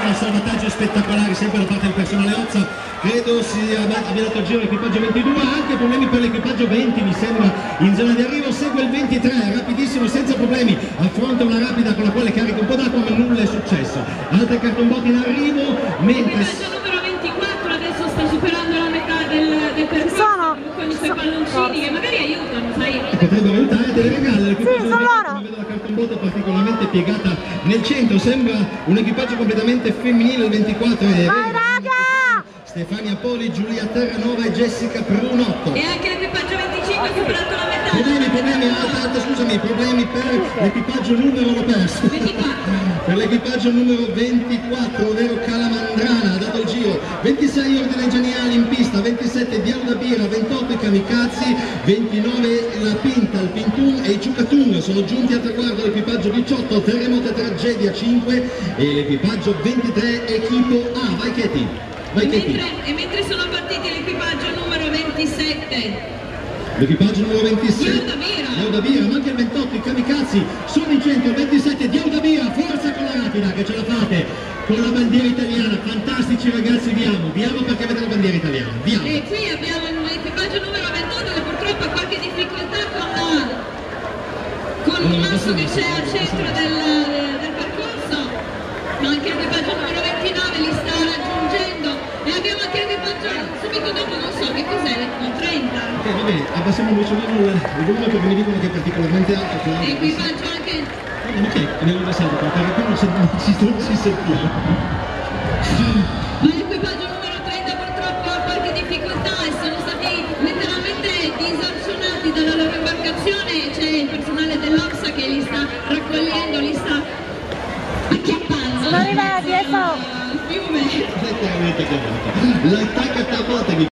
un salvataggio spettacolare sempre da parte del personale Ozza, credo abbia dato il giro l'equipaggio 22, anche problemi per l'equipaggio 20 mi sembra in zona di arrivo, segue il 23, rapidissimo senza problemi, affronta una rapida con la quale carica un po' d'acqua ma nulla è successo, altre cartonbotti in arrivo, mentre... L'equipaggio numero 24 adesso sta superando la metà del percorso con i suoi palloncini che magari aiutano, sai? Potrebbero aiutare delle regale, l'equipaggio come vedo la cartonbotta particolarmente piegata nel centro, sembra un equipaggio completamente femminile, il 24 è Stefania Poli, Giulia Terranova e Jessica Brunotto. E anche l'equipaggio 25 ha superato la metà. Problemi per l'equipaggio numero, l'ho perso. 24. Per l'equipaggio numero 24, ovvero Calamandrana, ha dato il giro. 26 Ordine Geniali in pista, 27 Diauda Bira, 28 i Kamikaze, 29 la Pinta, il Pintun e i Ciucatun. Sono giunti a traguardo l'equipaggio 18, Terremoto e Tragedia 5 e l'equipaggio 23 Equipo A. Vai Katie. Mentre sono partiti l'equipaggio numero 27. L'equipaggio numero 26 Diauda Bira, ma anche il 28 i Kamikaze sono in centro, il 27 Diauda Bira, forza con la rapida che ce la fate con la bandiera italiana, fantastici ragazzi, viamo perché avete la bandiera italiana, viamo. E qui abbiamo l'equipaggio numero 28 che purtroppo ha qualche difficoltà con il masso che c'è al centro del percorso, ma anche l'equipaggio numero 29 li sta raggiungendo e abbiamo anche l'equipaggio subito dopo, non so che cos'è, il 30. Va bene, abbassiamo un briciolino il volume perché mi dicono che è particolarmente alto. Equipaggio anche... Ok, abbiamo abbassato perché qui non ci sentiamo. Ma l'equipaggio numero 30 purtroppo ha qualche difficoltà e sono stati letteralmente disarcionati dalla loro imbarcazione, c'è il personale dell'Opsa che li sta raccogliendo, li sta acchiappando. Non arriva dietro! Al fiume. Letteralmente acchiappato. L'attacca a